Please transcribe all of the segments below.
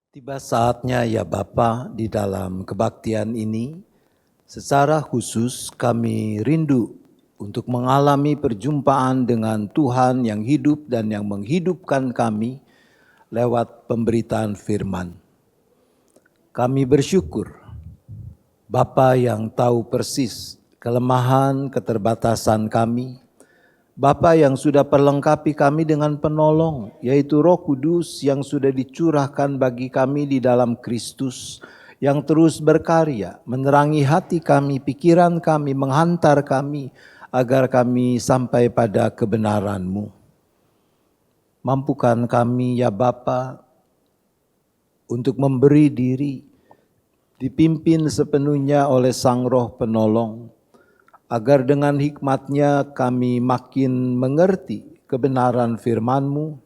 Tiba saatnya ya Bapa, di dalam kebaktian ini, secara khusus kami rindu untuk mengalami perjumpaan dengan Tuhan yang hidup dan yang menghidupkan kami lewat pemberitaan firman. Kami bersyukur Bapa yang tahu persis kelemahan, keterbatasan kami, Bapa yang sudah perlengkapi kami dengan penolong, yaitu Roh Kudus yang sudah dicurahkan bagi kami di dalam Kristus, yang terus berkarya, menerangi hati kami, pikiran kami, menghantar kami, agar kami sampai pada kebenaran-Mu. Mampukan kami ya Bapa, untuk memberi diri, dipimpin sepenuhnya oleh Sang Roh Penolong, agar dengan hikmat-Nya kami makin mengerti kebenaran firman-Mu,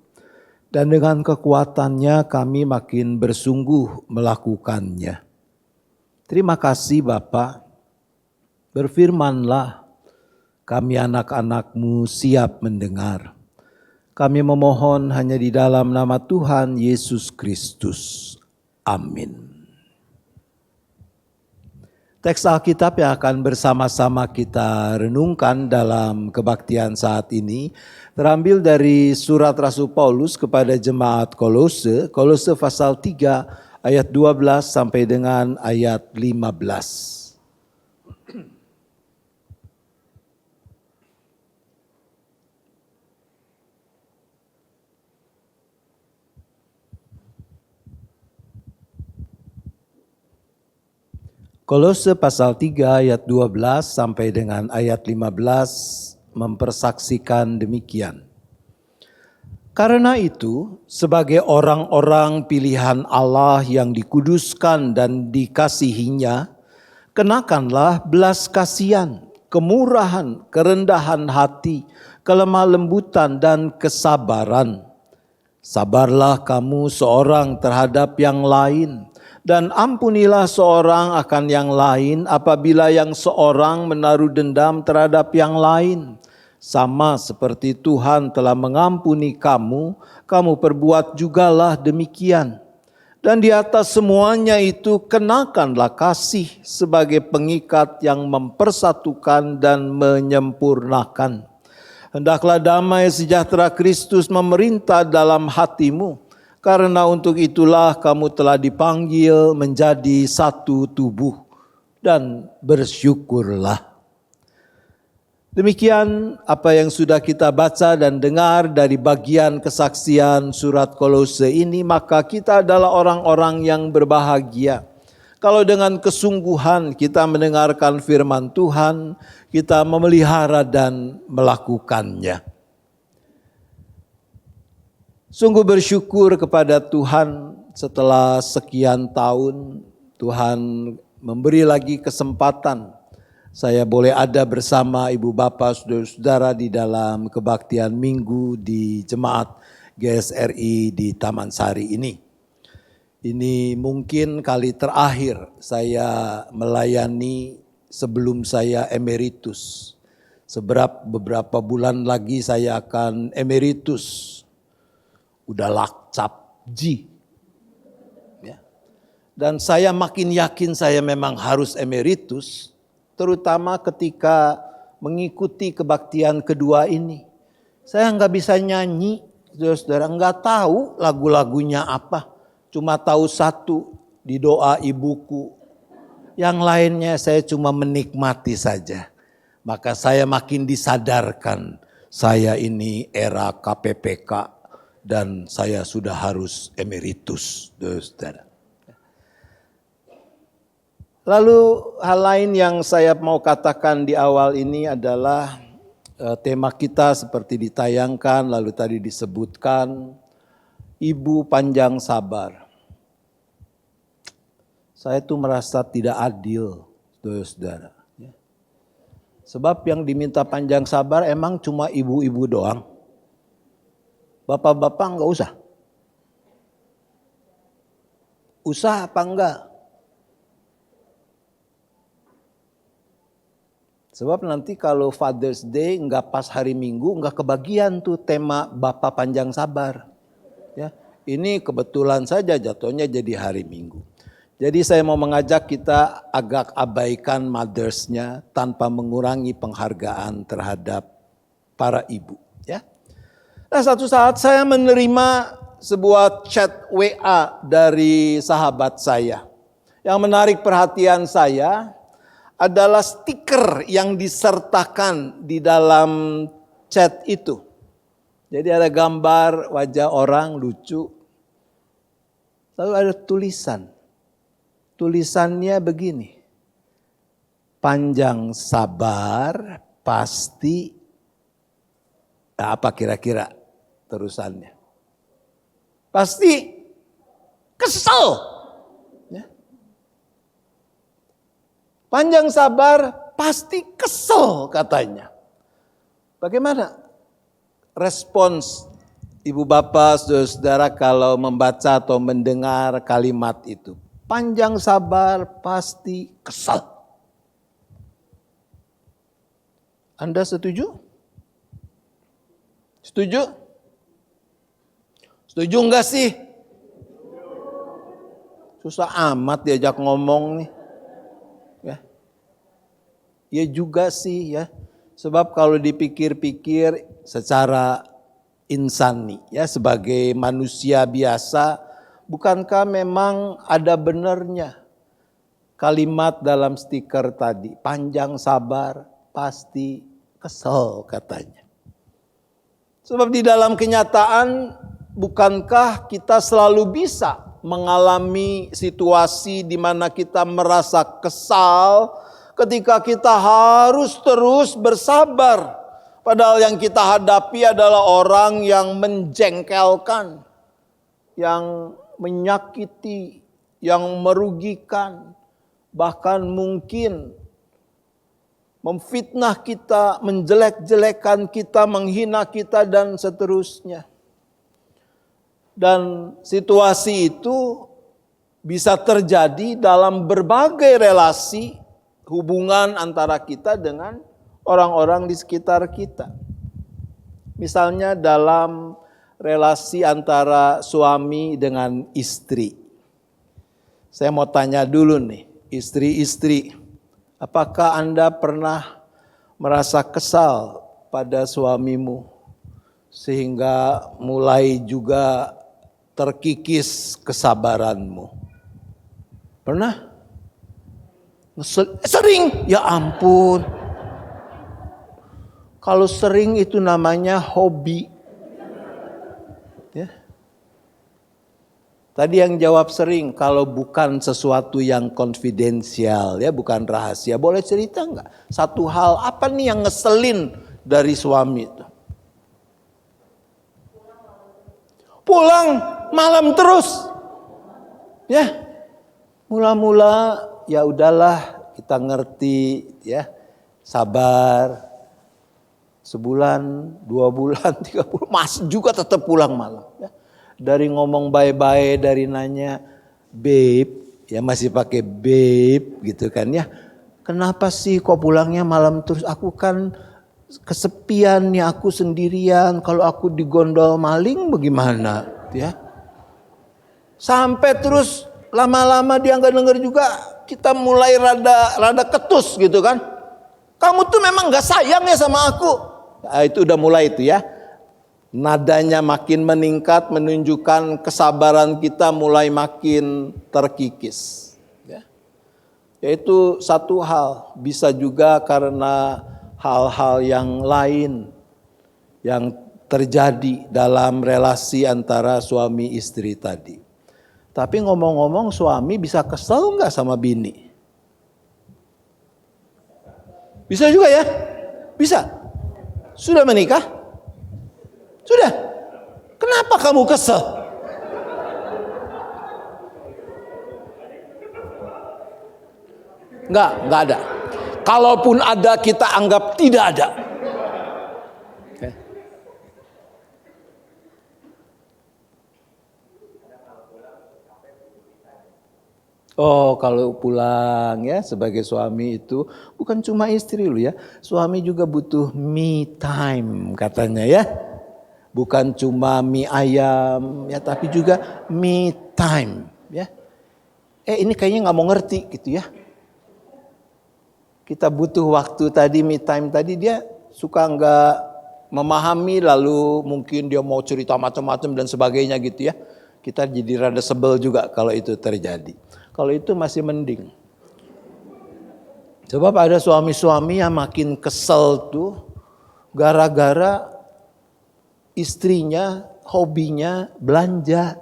dan dengan kekuatan-Nya kami makin bersungguh melakukannya. Terima kasih Bapa, berfirman-Lah, kami anak-anak-Mu siap mendengar. Kami memohon hanya di dalam nama Tuhan Yesus Kristus. Amin. Teks Alkitab yang akan bersama-sama kita renungkan dalam kebaktian saat ini terambil dari surat Rasul Paulus kepada jemaat Kolose, Kolose pasal 3 ayat 12 sampai dengan ayat 15. Kolose pasal 3 ayat 12 sampai dengan ayat 15 mempersaksikan demikian. Karena itu, sebagai orang-orang pilihan Allah yang dikuduskan dan dikasihinya, kenakanlah belas kasihan, kemurahan, kerendahan hati, kelemah lembutan dan kesabaran. Sabarlah kamu seorang terhadap yang lain, dan ampunilah seorang akan yang lain apabila yang seorang menaruh dendam terhadap yang lain. Sama seperti Tuhan telah mengampuni kamu, kamu perbuat jugalah demikian. Dan di atas semuanya itu kenakanlah kasih sebagai pengikat yang mempersatukan dan menyempurnakan. Hendaklah damai sejahtera Kristus memerintah dalam hatimu, karena untuk itulah kamu telah dipanggil menjadi satu tubuh, dan bersyukurlah. Demikian apa yang sudah kita baca dan dengar dari bagian kesaksian surat Kolose ini, maka kita adalah orang-orang yang berbahagia. Kalau dengan kesungguhan kita mendengarkan firman Tuhan, kita memelihara dan melakukannya. Sungguh bersyukur kepada Tuhan, setelah sekian tahun Tuhan memberi lagi kesempatan saya boleh ada bersama ibu bapak saudara-saudara di dalam kebaktian minggu di jemaat GSRI di Taman Sari ini. Ini mungkin kali terakhir saya melayani sebelum saya emeritus. Beberapa bulan lagi saya akan emeritus. Udah lakcap ji. Ya. Dan saya makin yakin saya memang harus emeritus, terutama ketika mengikuti kebaktian kedua ini. Saya nggak bisa nyanyi, saudara-saudara, nggak tahu lagu-lagunya apa. Cuma tahu satu di doa ibuku. Yang lainnya saya cuma menikmati saja. Maka saya makin disadarkan, saya ini era KPPK dan saya sudah harus emeritus, saudara. Lalu hal lain yang saya mau katakan di awal ini adalah tema kita seperti ditayangkan lalu tadi disebutkan, Ibu Panjang Sabar. Saya tuh merasa tidak adil, saudara. Sebab yang diminta panjang sabar emang cuma ibu-ibu doang. Bapak-bapak enggak usah. Usah apa enggak? Sebab nanti kalau Father's Day enggak pas hari Minggu, enggak kebagian tuh tema Bapak Panjang Sabar. Ya, Ini kebetulan saja jatuhnya jadi hari Minggu. Jadi saya mau mengajak kita agak abaikan Mothers-nya tanpa mengurangi penghargaan terhadap para ibu. Ya. Nah, satu saat saya menerima sebuah chat WA dari sahabat saya. Yang menarik perhatian saya adalah stiker yang disertakan di dalam chat itu. Jadi ada gambar wajah orang lucu. Lalu ada tulisan. Tulisannya begini. Panjang sabar pasti. Apa kira-kira terusannya? Pasti kesel. Ya. Panjang sabar pasti kesel katanya. Bagaimana respons ibu bapak saudara kalau membaca atau mendengar kalimat itu? Panjang sabar pasti kesel. Anda setuju? Setuju? Setuju enggak sih? Susah amat diajak ngomong nih. Ya. Ya juga sih ya. Sebab kalau dipikir-pikir secara insani ya sebagai manusia biasa, bukankah memang ada benarnya kalimat dalam stiker tadi, panjang sabar pasti kesel katanya. Sebab di dalam kenyataan bukankah kita selalu bisa mengalami situasi di mana kita merasa kesal ketika kita harus terus bersabar. Padahal yang kita hadapi adalah orang yang menjengkelkan, yang menyakiti, yang merugikan, bahkan mungkin memfitnah kita, menjelek-jelekan kita, menghina kita dan seterusnya. Dan situasi itu bisa terjadi dalam berbagai relasi hubungan antara kita dengan orang-orang di sekitar kita. Misalnya dalam relasi antara suami dengan istri. Saya mau tanya dulu nih, istri-istri, apakah Anda pernah merasa kesal pada suamimu sehingga mulai juga terkikis kesabaranmu? Pernah? Sering? Ya ampun. Kalau sering itu namanya hobi. Ya. Tadi yang jawab sering, kalau bukan sesuatu yang konfidensial, ya bukan rahasia, boleh cerita enggak? Satu hal apa nih yang ngeselin dari suami itu? Pulang malam terus. Ya. Mula-mula ya udahlah, kita ngerti ya. Sabar. Sebulan, 2 bulan, 3 bulan, masih juga tetap pulang malam. Ya. Dari ngomong bye-bye, dari nanya babe, ya masih pakai babe gitu kan ya. Kenapa sih kok pulangnya malam terus? Aku kan kesepian nih, aku sendirian. Kalau aku digondol maling bagaimana? Ya. Sampai terus lama-lama dia nggak denger juga, kita mulai rada ketus gitu kan. Kamu tuh memang nggak sayang ya sama aku. Nah, itu udah mulai itu ya. Nadanya makin meningkat, menunjukkan kesabaran kita mulai makin terkikis. Ya. Yaitu satu hal, bisa juga karena hal-hal yang lain yang terjadi dalam relasi antara suami istri tadi. Tapi ngomong-ngomong, suami bisa kesel nggak sama bini? Bisa juga ya? Bisa. Sudah menikah? Sudah. Kenapa kamu kesel? Enggak ada. Kalaupun ada, kita anggap tidak ada. Okay. Oh, kalau pulang ya sebagai suami itu bukan cuma istri lu ya. Suami juga butuh me time katanya ya. bukan cuma mie ayam ya, tapi juga me time ya. Ini kayaknya nggak mau ngerti gitu ya. Kita butuh waktu tadi, me time tadi, dia suka nggak memahami, lalu mungkin dia mau cerita macam-macam dan sebagainya gitu ya. Kita jadi rada sebel juga kalau itu terjadi. Kalau itu masih mending. Sebab ada suami-suami yang makin kesel tuh gara-gara istrinya hobinya belanja.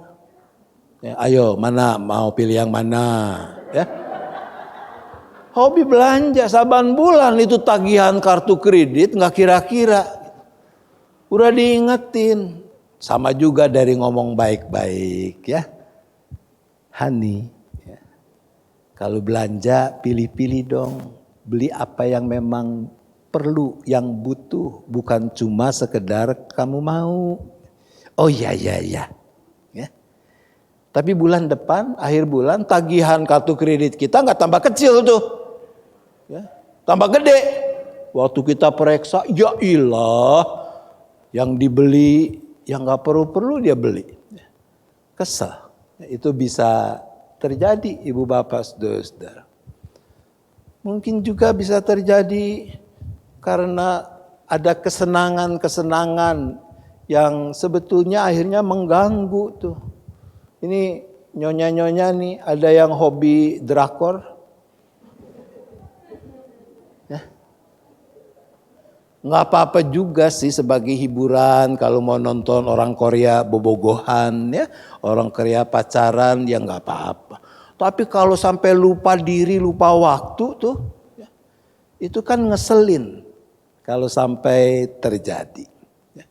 Ya, ayo mana mau pilih yang mana ya. Hobi belanja saban bulan itu tagihan kartu kredit nggak kira-kira. Udah diingetin. Sama juga dari ngomong baik-baik ya. Hani, ya. Kalau belanja pilih-pilih dong. Beli apa yang memang perlu, yang butuh. Bukan cuma sekedar kamu mau. Oh iya. Ya. Tapi bulan depan, akhir bulan, tagihan kartu kredit kita nggak tambah kecil tuh. Ya, tambah gede. Waktu kita periksa, ya ilah. Yang dibeli, yang nggak perlu-perlu dia beli. Kesel. Itu bisa terjadi, ibu bapak saudara. Mungkin juga bisa terjadi karena ada kesenangan-kesenangan yang sebetulnya akhirnya mengganggu tuh. Ini nyonya-nyonya nih, ada yang hobi drakor. Ya. Nggak apa-apa juga sih sebagai hiburan kalau mau nonton orang Korea bobogohan ya. Orang Korea pacaran ya nggak apa-apa. Tapi kalau sampai lupa diri, lupa waktu tuh, ya, itu kan ngeselin kalau sampai terjadi. Ya.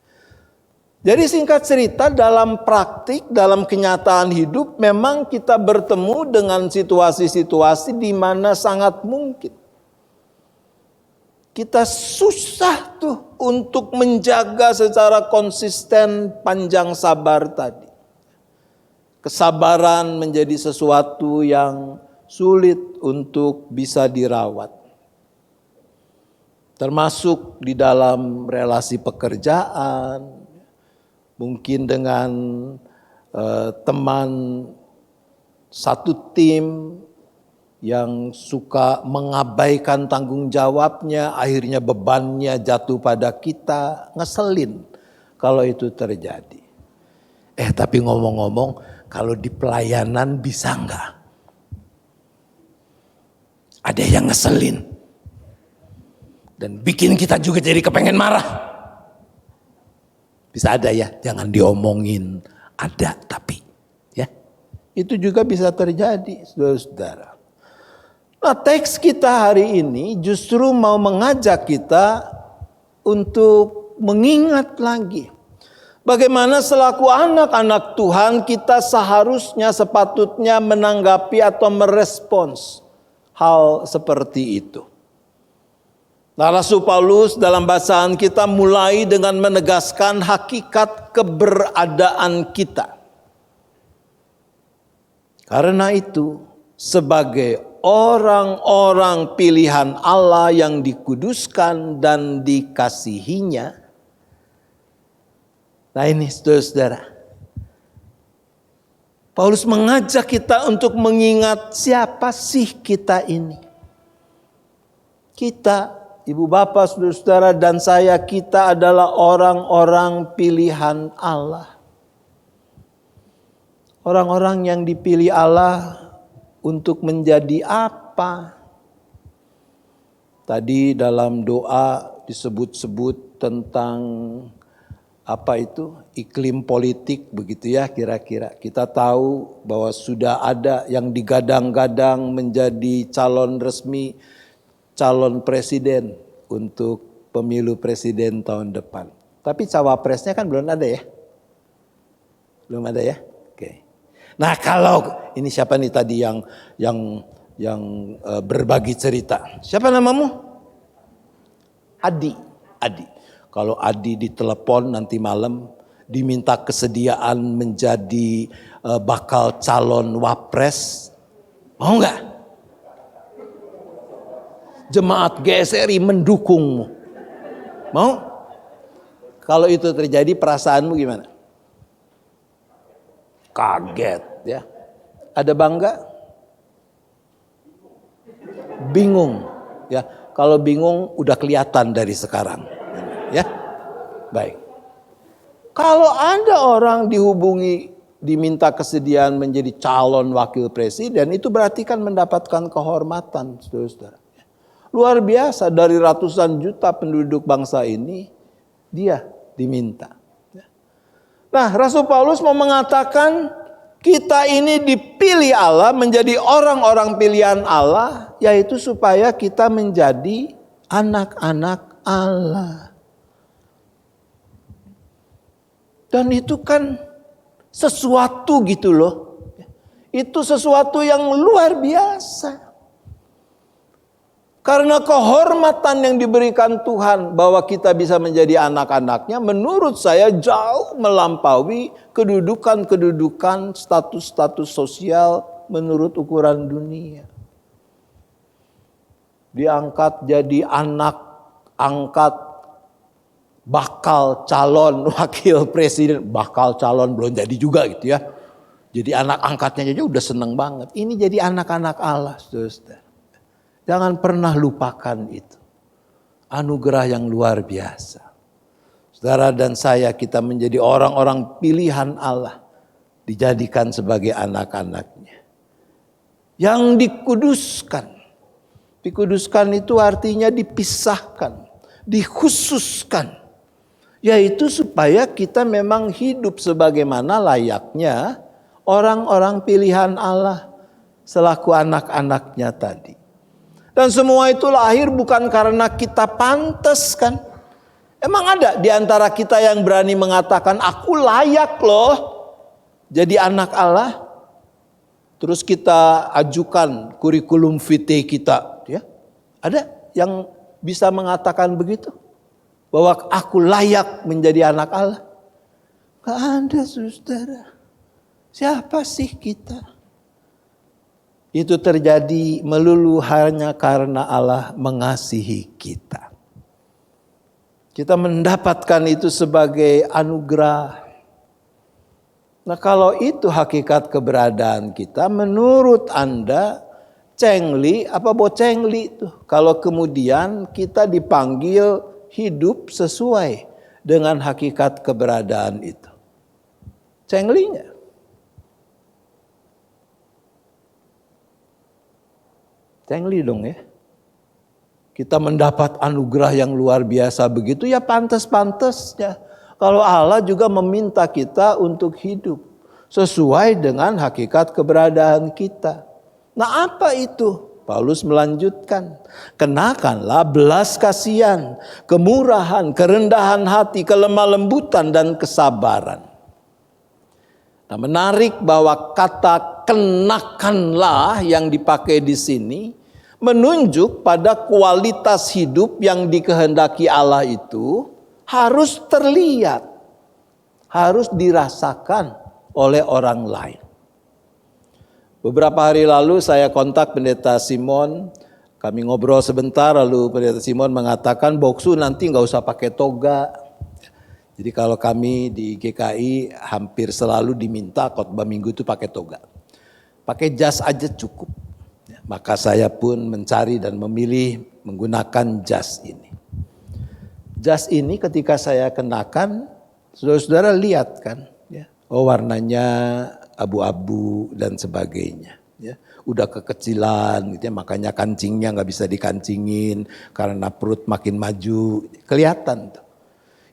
Jadi singkat cerita, dalam praktik, dalam kenyataan hidup, memang kita bertemu dengan situasi-situasi di mana sangat mungkin kita susah tuh untuk menjaga secara konsisten panjang sabar tadi. Kesabaran menjadi sesuatu yang sulit untuk bisa dirawat. Termasuk di dalam relasi pekerjaan, mungkin dengan teman satu tim yang suka mengabaikan tanggung jawabnya, akhirnya bebannya jatuh pada kita, ngeselin kalau itu terjadi. Tapi ngomong-ngomong, kalau di pelayanan bisa enggak? Ada yang ngeselin. Dan bikin kita juga jadi kepengen marah. Bisa ada ya, jangan diomongin. Ada tapi. Ya, itu juga bisa terjadi, saudara-saudara. Nah, teks kita hari ini justru mau mengajak kita untuk mengingat lagi. Bagaimana selaku anak-anak Tuhan kita seharusnya sepatutnya menanggapi atau merespons hal seperti itu. Nah, Rasul Paulus dalam bacaan kita mulai dengan menegaskan hakikat keberadaan kita. Karena itu, sebagai orang-orang pilihan Allah yang dikuduskan dan dikasihinya. Nah ini saudara-saudara, Paulus mengajak kita untuk mengingat siapa sih kita ini. Kita, ibu bapak, saudara-saudara dan saya, kita adalah orang-orang pilihan Allah. Orang-orang yang dipilih Allah untuk menjadi apa? Tadi dalam doa disebut-sebut tentang apa itu iklim politik begitu ya kira-kira. Kita tahu bahwa sudah ada yang digadang-gadang menjadi calon resmi, calon presiden untuk pemilu presiden tahun depan. Tapi cawapresnya kan belum ada ya? Belum ada ya? Oke. Nah kalau ini siapa nih tadi yang berbagi cerita? Siapa namamu? Adi. Kalau Adi ditelepon nanti malam diminta kesediaan menjadi bakal calon wapres, mau nggak? Jemaat GSRI mendukungmu, mau? Kalau itu terjadi perasaanmu gimana? Kaget ya. Ada bangga? Bingung ya. Kalau bingung udah kelihatan dari sekarang. Ya. Baik. Kalau ada orang dihubungi, diminta kesediaan menjadi calon wakil presiden, itu berarti kan mendapatkan kehormatan, saudara-saudara. Luar biasa, dari ratusan juta penduduk bangsa ini, dia diminta. Nah, Rasul Paulus mau mengatakan, kita ini dipilih Allah menjadi orang-orang pilihan Allah, yaitu supaya kita menjadi anak-anak Allah. Dan itu kan sesuatu gitu loh. Itu sesuatu yang luar biasa. Karena kehormatan yang diberikan Tuhan bahwa kita bisa menjadi anak-anaknya, menurut saya jauh melampaui kedudukan-kedudukan, status-status sosial menurut ukuran dunia. Diangkat jadi anak angkat bakal calon wakil presiden, bakal calon belum jadi juga gitu ya. Jadi anak angkatnya aja udah seneng banget. Ini jadi anak-anak Allah, saudara. Jangan pernah lupakan itu. Anugerah yang luar biasa. Saudara dan saya, kita menjadi orang-orang pilihan Allah. Dijadikan sebagai anak-anaknya. Yang dikuduskan. Dikuduskan itu artinya dipisahkan. Dikhususkan. Yaitu supaya kita memang hidup sebagaimana layaknya orang-orang pilihan Allah selaku anak-anaknya tadi. Dan semua itu lahir bukan karena kita pantas kan. Emang ada di antara kita yang berani mengatakan aku layak loh jadi anak Allah? Terus kita ajukan kurikulum vitae kita. Ya? Ada yang bisa mengatakan begitu? Bahwa aku layak menjadi anak Allah. Gak ada, saudara. Siapa sih kita? Itu terjadi melulu hanya karena Allah mengasihi kita. Kita mendapatkan itu sebagai anugerah. Nah, kalau itu hakikat keberadaan kita, menurut Anda cengli apa bocengli tuh? Kalau kemudian kita dipanggil hidup sesuai dengan hakikat keberadaan itu. Cenglinya. Cengli dong ya. Kita mendapat anugerah yang luar biasa begitu ya pantas-pantasnya. Kalau Allah juga meminta kita untuk hidup sesuai dengan hakikat keberadaan kita. Nah, apa itu? Paulus melanjutkan, kenakanlah belas kasihan, kemurahan, kerendahan hati, kelemah lembutan dan kesabaran. Nah, menarik bahwa kata kenakanlah yang dipakai di sini menunjuk pada kualitas hidup yang dikehendaki Allah itu harus terlihat, harus dirasakan oleh orang lain. Beberapa hari lalu saya kontak Pendeta Simon, kami ngobrol sebentar lalu Pendeta Simon mengatakan Boksu nanti nggak usah pakai toga. Jadi kalau kami di GKI hampir selalu diminta khotbah minggu itu pakai toga. Pakai jas aja cukup. Maka saya pun mencari dan memilih menggunakan jas ini. Jas ini ketika saya kenakan, saudara-saudara lihat kan, ya, oh warnanya abu-abu dan sebagainya. Ya, udah kekecilan, gitu ya, makanya kancingnya nggak bisa dikancingin karena perut makin maju, kelihatan tuh.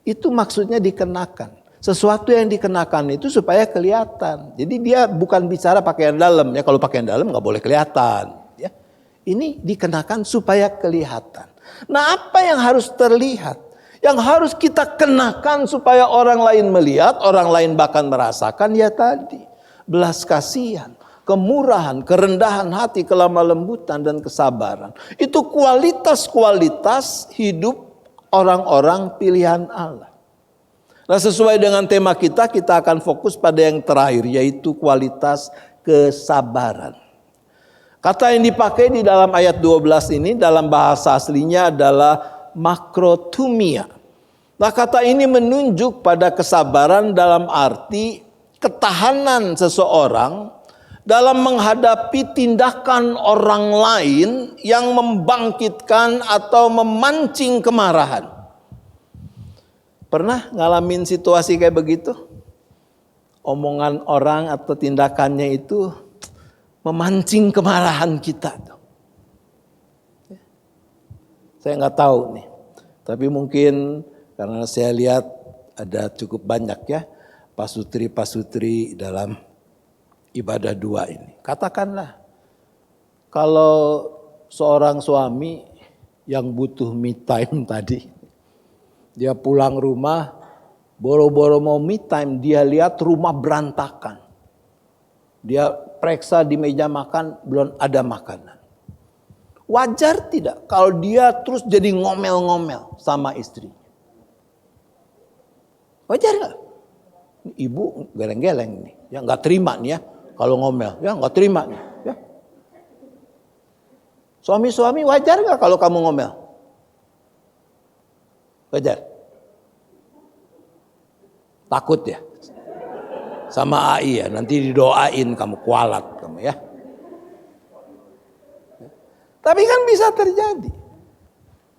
Itu maksudnya dikenakan. Sesuatu yang dikenakan itu supaya kelihatan. Jadi dia bukan bicara pakaian dalam, ya kalau pakaian dalam nggak boleh kelihatan. Ya, ini dikenakan supaya kelihatan. Nah, apa yang harus terlihat? Yang harus kita kenakan supaya orang lain melihat, orang lain bahkan merasakan ya tadi. Belas kasihan, kemurahan, kerendahan hati, kelemah lembutan dan kesabaran. Itu kualitas-kualitas hidup orang-orang pilihan Allah. Nah, sesuai dengan tema kita akan fokus pada yang terakhir, yaitu kualitas kesabaran. Kata yang dipakai di dalam ayat 12 ini dalam bahasa aslinya adalah makrotumia. Nah, kata ini menunjuk pada kesabaran dalam arti ketahanan seseorang dalam menghadapi tindakan orang lain yang membangkitkan atau memancing kemarahan. Pernah ngalamin situasi kayak begitu? Omongan orang atau tindakannya itu memancing kemarahan kita. Saya nggak tahu nih, tapi mungkin karena saya lihat ada cukup banyak ya pasutri-pasutri dalam ibadah dua ini. Katakanlah kalau seorang suami yang butuh me time tadi, dia pulang rumah, boro-boro mau me time, dia lihat rumah berantakan. Dia periksa di meja makan, belum ada makanan. Wajar tidak kalau dia terus jadi ngomel-ngomel sama istri? Wajar nggak? Ibu geleng-geleng nih, ya nggak terima nih ya kalau ngomel, ya nggak terima nih. Ya. Suami-suami wajar nggak kalau kamu ngomel? Wajar. Takut ya, sama AI ya, nanti didoain kamu kualat kamu ya. Tapi kan bisa terjadi.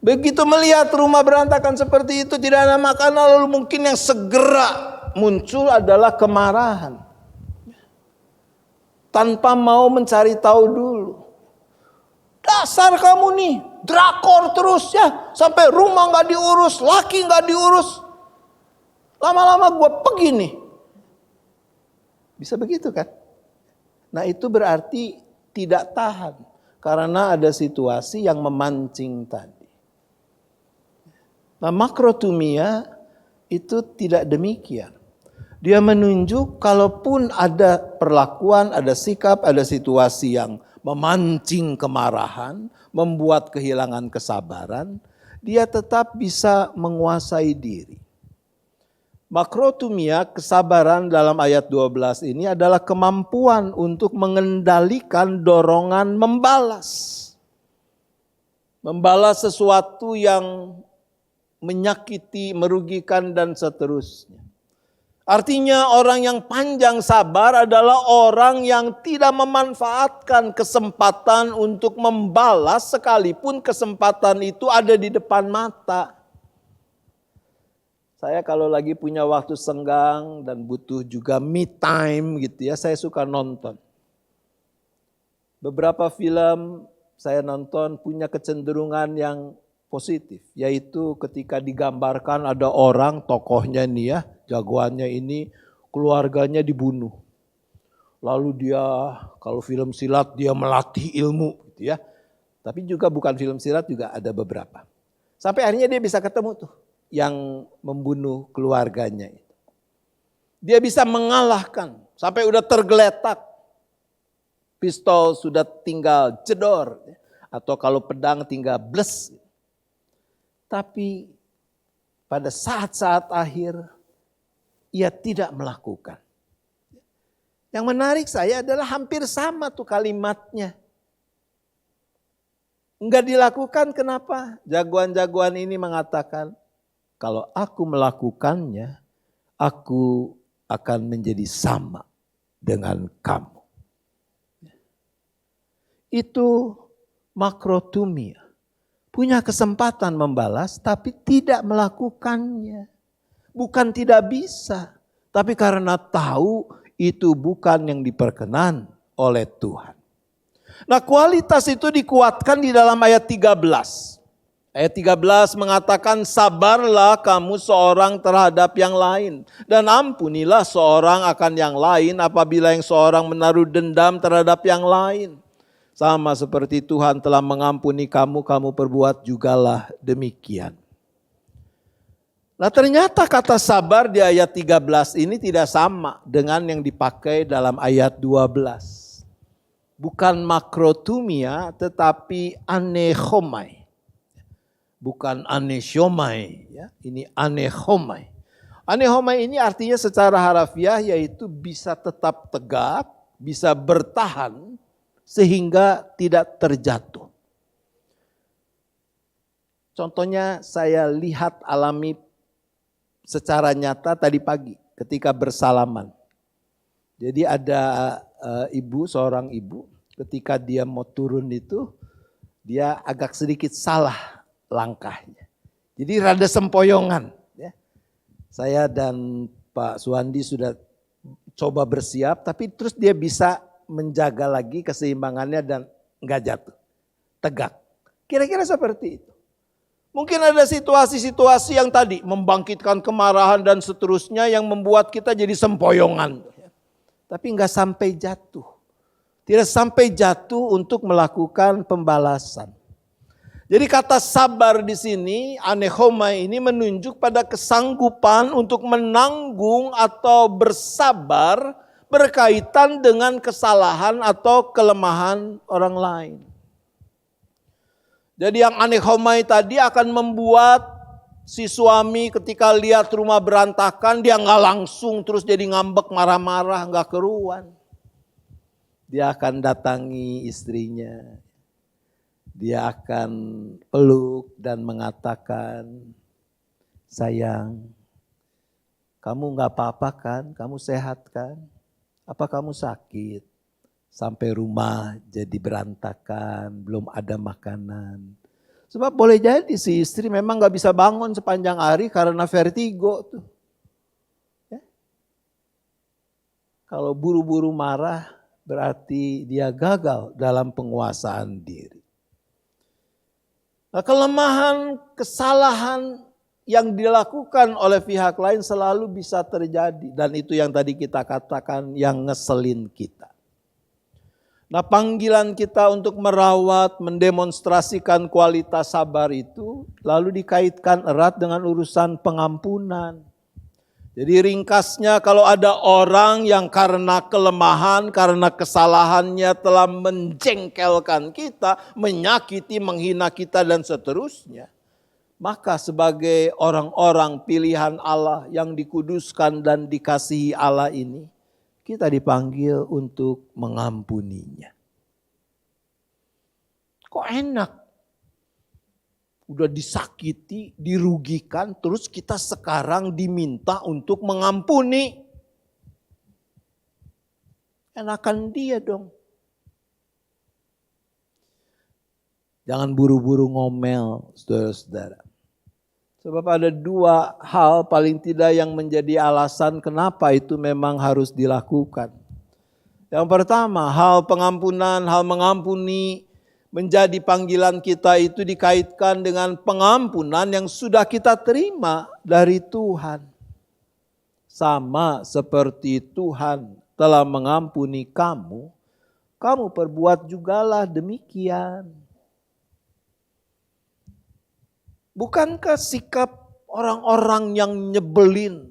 Begitu melihat rumah berantakan seperti itu, tidak ada makanan, lalu mungkin yang segera muncul adalah kemarahan. Tanpa mau mencari tahu dulu. Dasar kamu nih, drakor terus ya. Sampai rumah gak diurus, laki gak diurus. Lama-lama gue pergi nih. Bisa begitu kan? Nah itu berarti tidak tahan. Karena ada situasi yang memancing tadi. Nah makrotumia itu tidak demikian. Dia menunjuk kalaupun ada perlakuan, ada sikap, ada situasi yang memancing kemarahan, membuat kehilangan kesabaran, dia tetap bisa menguasai diri. Makrotumia, kesabaran dalam ayat 12 ini adalah kemampuan untuk mengendalikan dorongan membalas. Membalas sesuatu yang menyakiti, merugikan dan seterusnya. Artinya orang yang panjang sabar adalah orang yang tidak memanfaatkan kesempatan untuk membalas sekalipun kesempatan itu ada di depan mata. Saya kalau lagi punya waktu senggang dan butuh juga me time gitu ya, saya suka nonton. Beberapa film saya nonton punya kecenderungan yang positif, yaitu ketika digambarkan ada orang, tokohnya nih ya, jagoannya ini, keluarganya dibunuh. Lalu dia, kalau film silat dia melatih ilmu gitu ya. Tapi juga bukan film silat juga ada beberapa. Sampai akhirnya dia bisa ketemu tuh yang membunuh keluarganya itu. Dia bisa mengalahkan sampai udah tergeletak. Pistol sudah tinggal jedor atau kalau pedang tinggal bles. Tapi pada saat-saat akhir ia tidak melakukan. Yang menarik saya adalah hampir sama tuh kalimatnya. Enggak dilakukan kenapa? Jagoan-jagoan ini mengatakan, kalau aku melakukannya, aku akan menjadi sama dengan kamu. Itu makrotumia. Punya kesempatan membalas tapi tidak melakukannya. Bukan tidak bisa, tapi karena tahu itu bukan yang diperkenan oleh Tuhan. Nah, kualitas itu dikuatkan di dalam ayat 13. Ayat 13 mengatakan, sabarlah kamu seorang terhadap yang lain. Dan ampunilah seorang akan yang lain apabila yang seorang menaruh dendam terhadap yang lain. Sama seperti Tuhan telah mengampuni kamu, kamu perbuat jugalah demikian. Nah ternyata kata sabar di ayat 13 ini tidak sama dengan yang dipakai dalam ayat 12. Bukan makrotumia tetapi anechomai. Bukan aneshomai, ya. Ini anechomai. Anechomai ini artinya secara harafiah yaitu bisa tetap tegak, bisa bertahan sehingga tidak terjatuh. Contohnya saya lihat alami secara nyata tadi pagi ketika bersalaman. Jadi ada seorang ibu ketika dia mau turun itu dia agak sedikit salah langkahnya. Jadi rada sempoyongan. Ya. Saya dan Pak Suwandi sudah coba bersiap tapi terus dia bisa menjaga lagi keseimbangannya dan enggak jatuh. Tegak. Kira-kira seperti itu. Mungkin ada situasi-situasi yang tadi membangkitkan kemarahan dan seterusnya yang membuat kita jadi sempoyongan. Tapi enggak sampai jatuh. Tidak sampai jatuh untuk melakukan pembalasan. Jadi kata sabar di sini, anechomai ini menunjuk pada kesanggupan untuk menanggung atau bersabar berkaitan dengan kesalahan atau kelemahan orang lain. Jadi yang anechomai tadi akan membuat si suami ketika lihat rumah berantakan, dia nggak langsung terus jadi ngambek marah-marah, nggak keruan. Dia akan datangi istrinya. Dia akan peluk dan mengatakan, sayang, kamu gak apa-apa kan? Kamu sehat kan? Apa kamu sakit? Sampai rumah jadi berantakan, belum ada makanan. Sebab boleh jadi si istri memang gak bisa bangun sepanjang hari karena vertigo tuh. Ya? Kalau buru-buru marah berarti dia gagal dalam penguasaan diri. Nah, kelemahan, kesalahan yang dilakukan oleh pihak lain selalu bisa terjadi. Dan itu yang tadi kita katakan yang ngeselin kita. Nah, panggilan kita untuk merawat, mendemonstrasikan kualitas sabar itu lalu dikaitkan erat dengan urusan pengampunan. Jadi ringkasnya kalau ada orang yang karena kelemahan, karena kesalahannya telah menjengkelkan kita, menyakiti, menghina kita dan seterusnya. Maka sebagai orang-orang pilihan Allah yang dikuduskan dan dikasihi Allah ini, kita dipanggil untuk mengampuninya. Kok enak? Udah disakiti, dirugikan, terus kita sekarang diminta untuk mengampuni. Enakan dia dong. Jangan buru-buru ngomel, saudara-saudara. Sebab ada dua hal paling tidak yang menjadi alasan kenapa itu memang harus dilakukan. Yang pertama, hal pengampunan, hal mengampuni, menjadi panggilan kita itu dikaitkan dengan pengampunan yang sudah kita terima dari Tuhan. Sama seperti Tuhan telah mengampuni kamu, kamu perbuat jugalah demikian. Bukankah sikap orang-orang yang nyebelin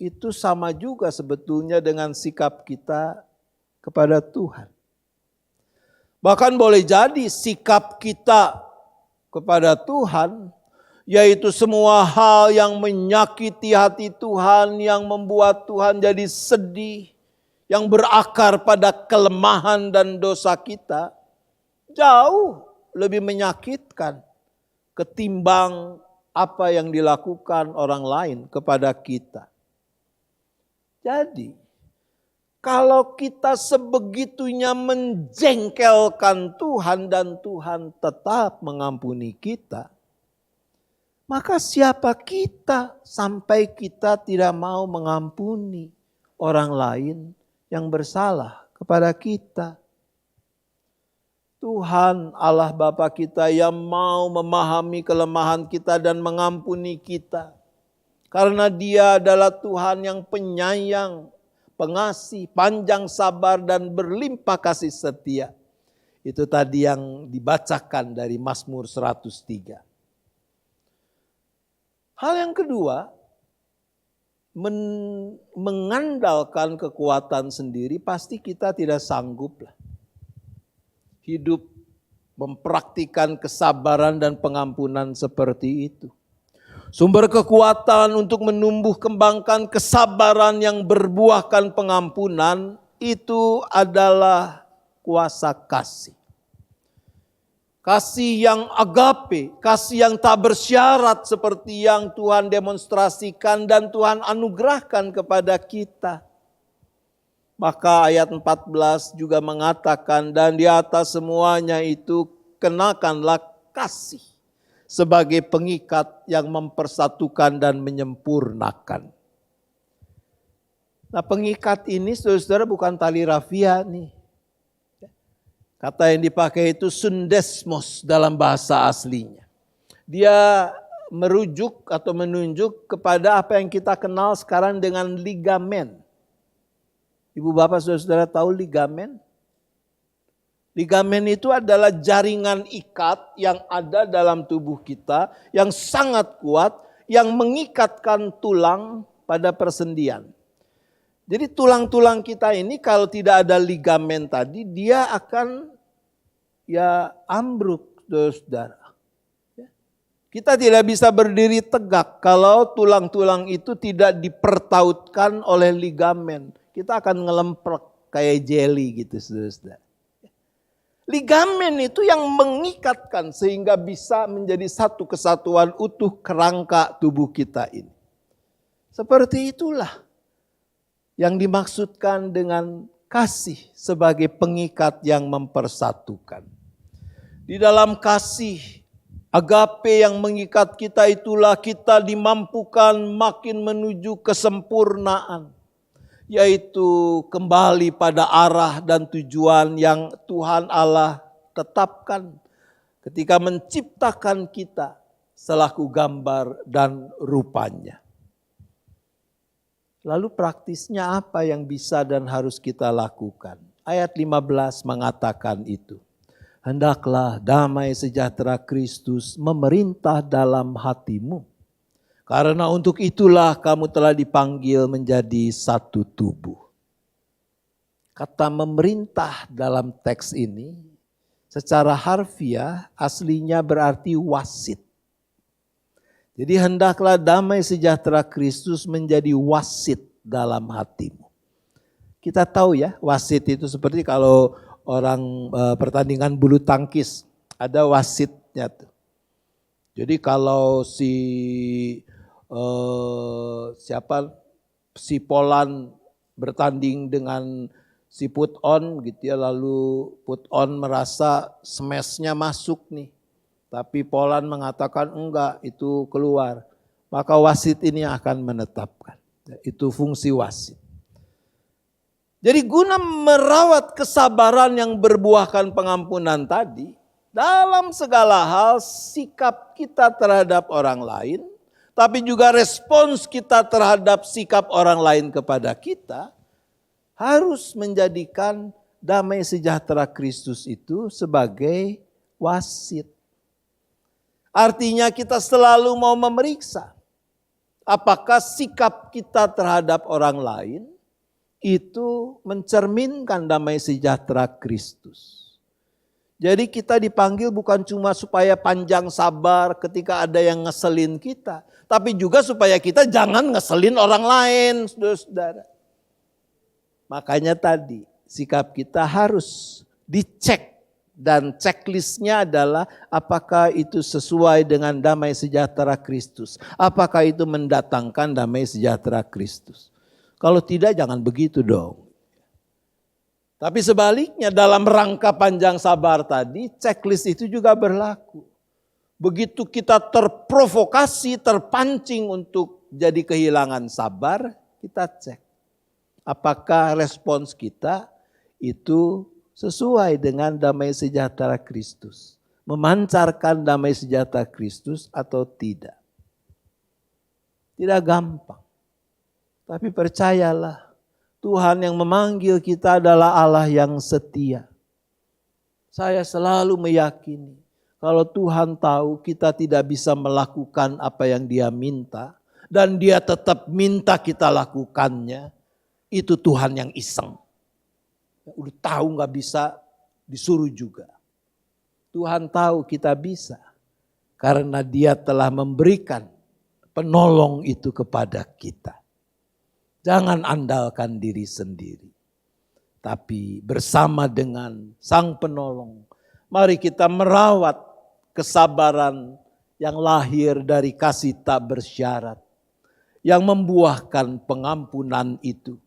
itu sama juga sebetulnya dengan sikap kita kepada Tuhan? Bahkan boleh jadi sikap kita kepada Tuhan, yaitu semua hal yang menyakiti hati Tuhan, yang membuat Tuhan jadi sedih, yang berakar pada kelemahan dan dosa kita, jauh lebih menyakitkan ketimbang apa yang dilakukan orang lain kepada kita. Jadi, kalau kita sebegitunya menjengkelkan Tuhan dan Tuhan tetap mengampuni kita, maka siapa kita sampai kita tidak mau mengampuni orang lain yang bersalah kepada kita? Tuhan Allah Bapa kita yang mau memahami kelemahan kita dan mengampuni kita. Karena Dia adalah Tuhan yang penyayang, pengasih, panjang sabar dan berlimpah kasih setia. Itu tadi yang dibacakan dari Mazmur 103. Hal yang kedua, mengandalkan kekuatan sendiri pasti kita tidak sanggup lah. Hidup mempraktikkan kesabaran dan pengampunan seperti itu. Sumber kekuatan untuk menumbuh kembangkan kesabaran yang berbuahkan pengampunan itu adalah kuasa kasih. Kasih yang agape, kasih yang tak bersyarat seperti yang Tuhan demonstrasikan dan Tuhan anugerahkan kepada kita. Maka ayat 14 juga mengatakan, dan di atas semuanya itu kenakanlah kasih sebagai pengikat yang mempersatukan dan menyempurnakan. Nah, pengikat ini saudara-saudara bukan tali rafia nih. Kata yang dipakai itu sundesmos dalam bahasa aslinya. Dia merujuk atau menunjuk kepada apa yang kita kenal sekarang dengan ligamen. Ibu bapak saudara-saudara tahu ligamen? Ligamen itu adalah jaringan ikat yang ada dalam tubuh kita yang sangat kuat yang mengikatkan tulang pada persendian. Jadi tulang-tulang kita ini kalau tidak ada ligamen tadi dia akan ambruk, saudara. Kita tidak bisa berdiri tegak kalau tulang-tulang itu tidak dipertautkan oleh ligamen. Kita akan ngelemprek kayak jelly gitu, saudara. Ligamen itu yang mengikatkan sehingga bisa menjadi satu kesatuan utuh kerangka tubuh kita ini. Seperti itulah yang dimaksudkan dengan kasih sebagai pengikat yang mempersatukan. Di dalam kasih agape yang mengikat kita itulah kita dimampukan makin menuju kesempurnaan. Yaitu kembali pada arah dan tujuan yang Tuhan Allah tetapkan ketika menciptakan kita selaku gambar dan rupanya. Lalu praktisnya apa yang bisa dan harus kita lakukan? Ayat 15 mengatakan itu. Hendaklah damai sejahtera Kristus memerintah dalam hatimu. Karena untuk itulah kamu telah dipanggil menjadi satu tubuh. Kata memerintah dalam teks ini secara harfiah aslinya berarti wasit. Jadi hendaklah damai sejahtera Kristus menjadi wasit dalam hatimu. Kita tahu ya wasit itu seperti kalau orang pertandingan bulu tangkis ada wasitnya tuh. Jadi kalau si Polan bertanding dengan si put on gitu ya, lalu put on merasa smashnya masuk nih. Tapi Polan mengatakan enggak, itu keluar. Maka wasit ini akan menetapkan. Itu fungsi wasit. Jadi guna merawat kesabaran yang berbuahkan pengampunan tadi, dalam segala hal sikap kita terhadap orang lain, tapi juga respons kita terhadap sikap orang lain kepada kita, harus menjadikan damai sejahtera Kristus itu sebagai wasit. Artinya kita selalu mau memeriksa apakah sikap kita terhadap orang lain itu mencerminkan damai sejahtera Kristus. Jadi kita dipanggil bukan cuma supaya panjang sabar ketika ada yang ngeselin kita, tapi juga supaya kita jangan ngeselin orang lain, saudara-saudara. Makanya tadi sikap kita harus dicek. Dan checklistnya adalah apakah itu sesuai dengan damai sejahtera Kristus. Apakah itu mendatangkan damai sejahtera Kristus. Kalau tidak jangan begitu dong. Tapi sebaliknya dalam rangka panjang sabar tadi checklist itu juga berlaku. Begitu kita terprovokasi, terpancing untuk jadi kehilangan sabar, kita cek. Apakah respons kita itu sesuai dengan damai sejahtera Kristus. Memancarkan damai sejahtera Kristus atau tidak. Tidak gampang. Tapi percayalah, Tuhan yang memanggil kita adalah Allah yang setia. Saya selalu meyakini, kalau Tuhan tahu kita tidak bisa melakukan apa yang Dia minta, dan Dia tetap minta kita lakukannya, itu Tuhan yang iseng. Udah tahu gak bisa, disuruh juga. Tuhan tahu kita bisa. Karena Dia telah memberikan penolong itu kepada kita. Jangan andalkan diri sendiri. Tapi bersama dengan Sang Penolong, Mari kita merawat kesabaran yang lahir dari kasih tak bersyarat, yang membuahkan pengampunan itu,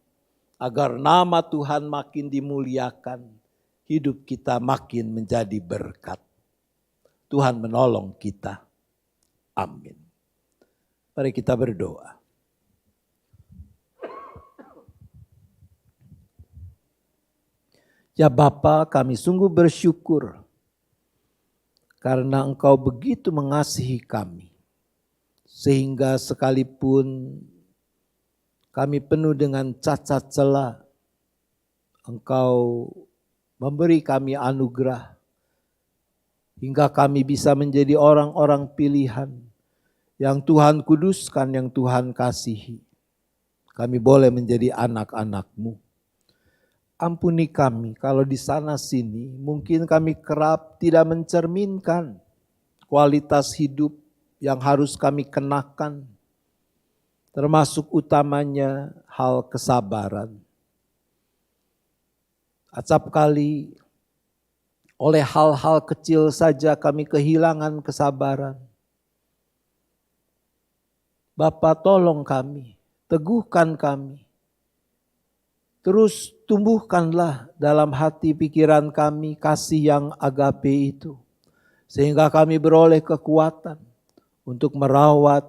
agar nama Tuhan makin dimuliakan, hidup kita makin menjadi berkat. Tuhan menolong kita. Amin. Mari kita berdoa. Ya Bapa, kami sungguh bersyukur karena Engkau begitu mengasihi kami, sehingga sekalipun kami penuh dengan cacat celah, Engkau memberi kami anugerah, hingga kami bisa menjadi orang-orang pilihan yang Tuhan kuduskan, yang Tuhan kasihi. Kami boleh menjadi anak-anak-Mu. Ampuni kami kalau di sana sini mungkin kami kerap tidak mencerminkan kualitas hidup yang harus kami kenakan, termasuk utamanya hal kesabaran. Acap kali oleh hal-hal kecil saja kami kehilangan kesabaran. Bapa, tolong kami, teguhkan kami. Terus tumbuhkanlah dalam hati pikiran kami kasih yang agape itu, sehingga kami beroleh kekuatan untuk merawat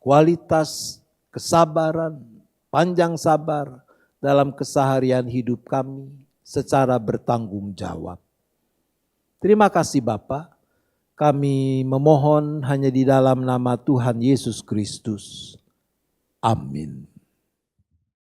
kualitas kesabaran, panjang sabar dalam keseharian hidup kami secara bertanggung jawab. Terima kasih Bapa, kami memohon hanya di dalam nama Tuhan Yesus Kristus. Amin.